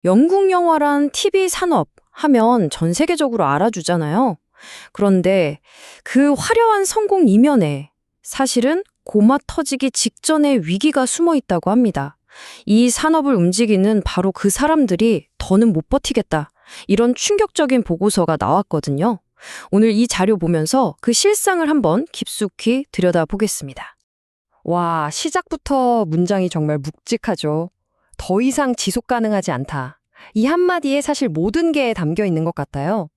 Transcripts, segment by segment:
영국 영화란 TV 산업 하면 전 세계적으로 알아주잖아요. 그런데 그 화려한 성공 이면에 사실은 고마 터지기 직전의 위기가 숨어 있다고 합니다. 이 산업을 움직이는 바로 그 사람들이 더는 못 버티겠다. 이런 충격적인 보고서가 나왔거든요. 오늘 이 자료 보면서 그 실상을 한번 깊숙이 들여다보겠습니다. 와, 시작부터 문장이 정말 묵직하죠. 더 이상 지속 가능하지 않다. 이 한마디에 사실 모든 게 담겨 있는 것 같아요.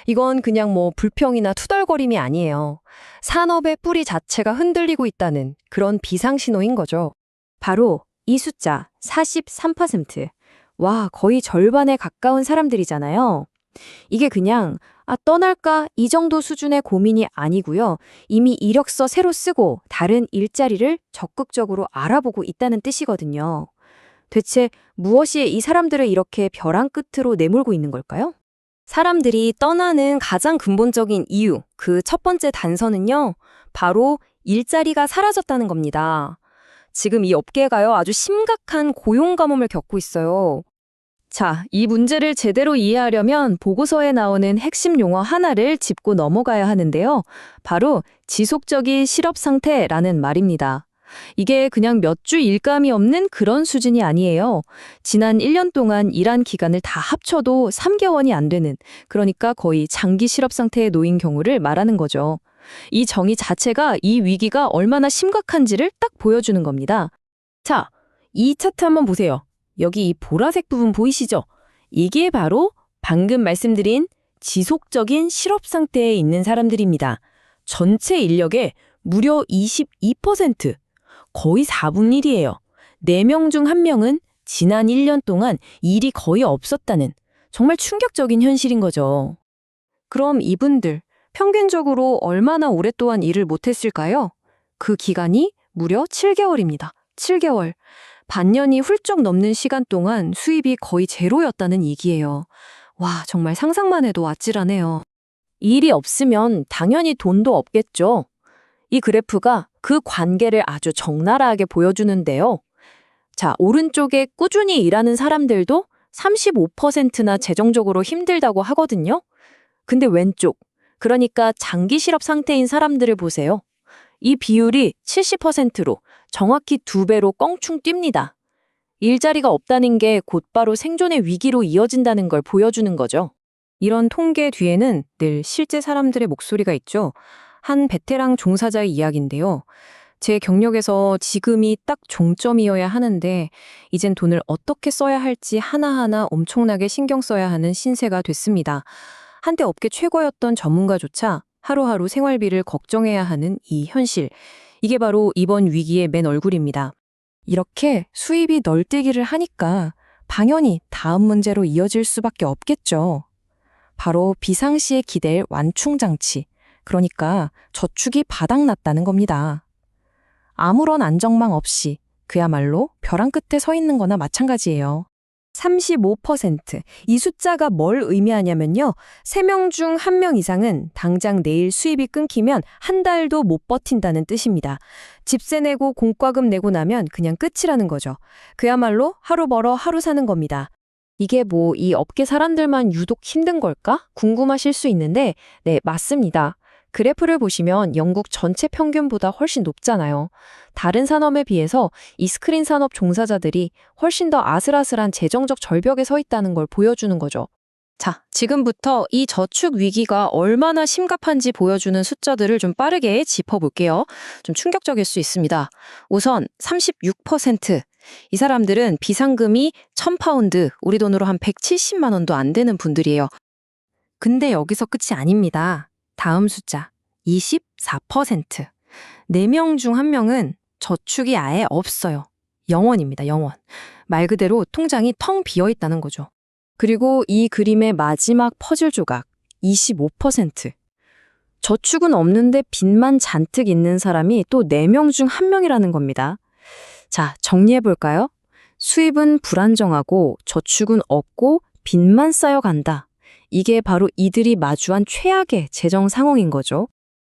이건 그냥 불평이나 투덜거림이 아니에요. 산업의 뿌리 자체가 흔들리고 있다는 그런 비상신호인 거죠. 바로 이 숫자 43%. 와, 거의 절반에 가까운 사람들이잖아요. 이게 그냥 떠날까 이 정도 수준의 고민이 아니고요. 이미 이력서 새로 쓰고 다른 일자리를 적극적으로 알아보고 있다는 뜻이거든요. 대체 무엇이 이 사람들을 이렇게 벼랑 끝으로 내몰고 있는 걸까요? 사람들이 떠나는 가장 근본적인 이유, 그 첫 번째 단서는요, 바로 일자리가 사라졌다는 겁니다. 지금 이 업계가요, 아주 심각한 고용 가뭄을 겪고 있어요. 자, 이 문제를 제대로 이해하려면 보고서에 나오는 핵심 용어 하나를 짚고 넘어가야 하는데요. 바로 지속적인 실업 상태라는 말입니다. 이게 그냥 몇 주 일감이 없는 그런 수준이 아니에요. 지난 1년 동안 일한 기간을 다 합쳐도 3개월이 안 되는, 그러니까 거의 장기 실업 상태에 놓인 경우를 말하는 거죠. 이 정의 자체가 이 위기가 얼마나 심각한지를 딱 보여주는 겁니다. 자, 이 차트 한번 보세요. 여기 이 보라색 부분 보이시죠? 이게 바로 방금 말씀드린 지속적인 실업 상태에 있는 사람들입니다. 전체 인력의 무려 22%, 거의 4분의 1이에요. 4명 중 1명은 지난 1년 동안 일이 거의 없었다는 정말 충격적인 현실인 거죠. 그럼 이분들 평균적으로 얼마나 오랫동안 일을 못했을까요? 그 기간이 무려 7개월입니다. 7개월. 반년이 훌쩍 넘는 시간 동안 수입이 거의 제로였다는 얘기예요. 와, 정말 상상만 해도 아찔하네요. 일이 없으면 당연히 돈도 없겠죠. 이 그래프가 그 관계를 아주 적나라하게 보여주는데요. 자, 오른쪽에 꾸준히 일하는 사람들도 35%나 재정적으로 힘들다고 하거든요. 근데 왼쪽, 그러니까 장기 실업 상태인 사람들을 보세요. 이 비율이 70%로 정확히 2배로 껑충 뜁니다. 일자리가 없다는 게 곧바로 생존의 위기로 이어진다는 걸 보여주는 거죠. 이런 통계 뒤에는 늘 실제 사람들의 목소리가 있죠. 한 베테랑 종사자의 이야기인데요. 제 경력에서 지금이 딱 종점이어야 하는데 이젠 돈을 어떻게 써야 할지 하나하나 엄청나게 신경 써야 하는 신세가 됐습니다. 한때 업계 최고였던 전문가조차 하루하루 생활비를 걱정해야 하는 이 현실. 이게 바로 이번 위기의 맨 얼굴입니다. 이렇게 수입이 널뛰기를 하니까 당연히 다음 문제로 이어질 수밖에 없겠죠. 바로 비상시에 기댈 완충장치, 그러니까 저축이 바닥났다는 겁니다. 아무런 안정망 없이 그야말로 벼랑 끝에 서 있는 거나 마찬가지예요. 35%. 이 숫자가 뭘 의미하냐면요. 3명 중 1명 이상은 당장 내일 수입이 끊기면 한 달도 못 버틴다는 뜻입니다. 집세 내고 공과금 내고 나면 그냥 끝이라는 거죠. 그야말로 하루 벌어 하루 사는 겁니다. 이게 이 업계 사람들만 유독 힘든 걸까? 궁금하실 수 있는데, 네, 맞습니다. 그래프를 보시면 영국 전체 평균보다 훨씬 높잖아요. 다른 산업에 비해서 이 스크린 산업 종사자들이 훨씬 더 아슬아슬한 재정적 절벽에 서 있다는 걸 보여주는 거죠. 자, 지금부터 이 저축 위기가 얼마나 심각한지 보여주는 숫자들을 좀 빠르게 짚어볼게요. 좀 충격적일 수 있습니다. 우선 36%. 이 사람들은 비상금이 1,000파운드, 우리 돈으로 한 170만 원도 안 되는 분들이에요. 근데 여기서 끝이 아닙니다. 다음 숫자 24%. 4명 중 1명은 저축이 아예 없어요. 0원입니다. 0원. 말 그대로 통장이 텅 비어 있다는 거죠. 그리고 이 그림의 마지막 퍼즐 조각 25%. 저축은 없는데 빚만 잔뜩 있는 사람이 또 4명 중 1명이라는 겁니다. 자, 정리해볼까요? 수입은 불안정하고 저축은 없고 빚만 쌓여간다. 이게 바로 이들이 마주한 최악의 재정 상황인 거죠.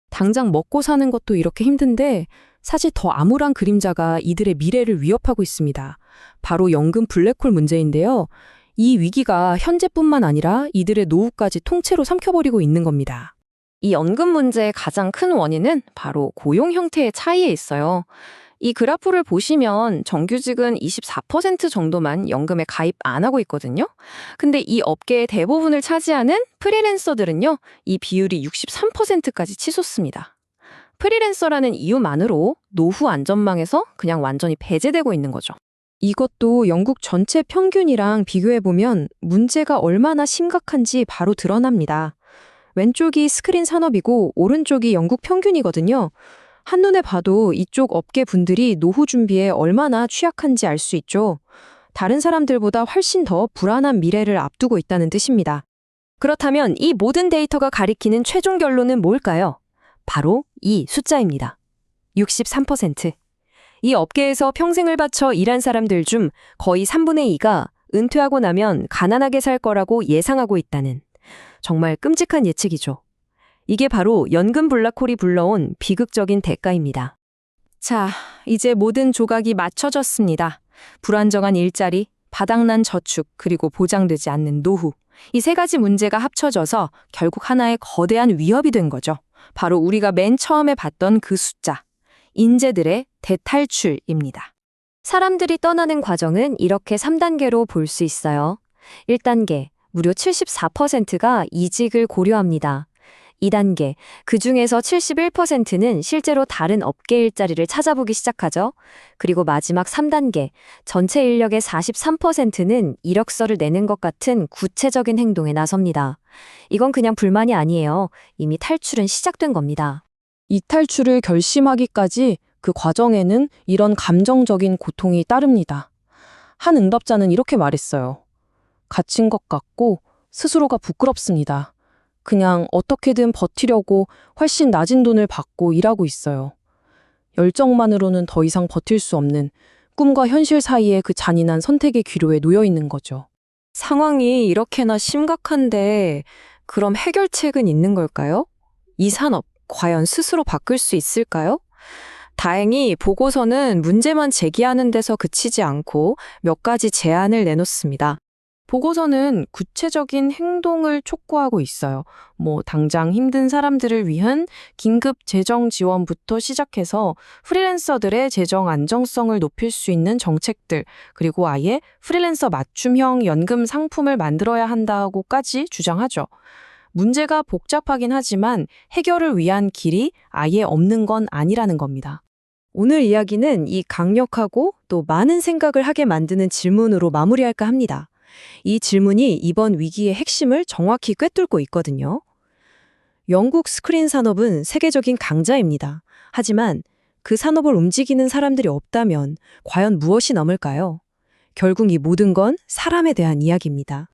당장 먹고 사는 것도 이렇게 힘든데 사실 더 암울한 그림자가 이들의 미래를 위협하고 있습니다. 바로 연금 블랙홀 문제인데요. 이 위기가 현재뿐만 아니라 이들의 노후까지 통째로 삼켜버리고 있는 겁니다. 이 연금 문제의 가장 큰 원인은 바로 고용 형태의 차이에 있어요. 이 그래프를 보시면 정규직은 24% 정도만 연금에 가입 안 하고 있거든요. 근데 이 업계의 대부분을 차지하는 프리랜서들은요, 이 비율이 63%까지 치솟습니다. 프리랜서라는 이유만으로 노후 안전망에서 그냥 완전히 배제되고 있는 거죠. 이것도 영국 전체 평균이랑 비교해보면 문제가 얼마나 심각한지 바로 드러납니다. 왼쪽이 스크린 산업이고 오른쪽이 영국 평균이거든요. 한눈에 봐도 이쪽 업계 분들이 노후 준비에 얼마나 취약한지 알 수 있죠. 다른 사람들보다 훨씬 더 불안한 미래를 앞두고 있다는 뜻입니다. 그렇다면 이 모든 데이터가 가리키는 최종 결론은 뭘까요? 바로 이 숫자입니다. 63%. 이 업계에서 평생을 바쳐 일한 사람들 중 거의 3분의 2가 은퇴하고 나면 가난하게 살 거라고 예상하고 있다는 정말 끔찍한 예측이죠. 이게 바로 연금 블랙홀이 불러온 비극적인 대가입니다. 자, 이제 모든 조각이 맞춰졌습니다. 불안정한 일자리, 바닥난 저축, 그리고 보장되지 않는 노후. 이 세 가지 문제가 합쳐져서 결국 하나의 거대한 위협이 된 거죠. 바로 우리가 맨 처음에 봤던 그 숫자. 인재들의 대탈출입니다. 사람들이 떠나는 과정은 이렇게 3단계로 볼 수 있어요. 1단계, 무려 74%가 이직을 고려합니다. 2단계, 그중에서 71%는 실제로 다른 업계 일자리를 찾아보기 시작하죠. 그리고 마지막 3단계, 전체 인력의 43%는 이력서를 내는 것 같은 구체적인 행동에 나섭니다. 이건 그냥 불만이 아니에요. 이미 탈출은 시작된 겁니다. 이 탈출을 결심하기까지 그 과정에는 이런 감정적인 고통이 따릅니다. 한 응답자는 이렇게 말했어요. 갇힌 것 같고 스스로가 부끄럽습니다. 그냥 어떻게든 버티려고 훨씬 낮은 돈을 받고 일하고 있어요. 열정만으로는 더 이상 버틸 수 없는 꿈과 현실 사이의 그 잔인한 선택의 기로에 놓여 있는 거죠. 상황이 이렇게나 심각한데 그럼 해결책은 있는 걸까요? 이 산업 과연 스스로 바꿀 수 있을까요? 다행히 보고서는 문제만 제기하는 데서 그치지 않고 몇 가지 제안을 내놓습니다. 보고서는 구체적인 행동을 촉구하고 있어요. 당장 힘든 사람들을 위한 긴급 재정 지원부터 시작해서 프리랜서들의 재정 안정성을 높일 수 있는 정책들, 그리고 아예 프리랜서 맞춤형 연금 상품을 만들어야 한다고까지 주장하죠. 문제가 복잡하긴 하지만 해결을 위한 길이 아예 없는 건 아니라는 겁니다. 오늘 이야기는 이 강력하고 또 많은 생각을 하게 만드는 질문으로 마무리할까 합니다. 이 질문이 이번 위기의 핵심을 정확히 꿰뚫고 있거든요. 영국 스크린 산업은 세계적인 강자입니다. 하지만 그 산업을 움직이는 사람들이 없다면 과연 무엇이 남을까요? 결국 이 모든 건 사람에 대한 이야기입니다.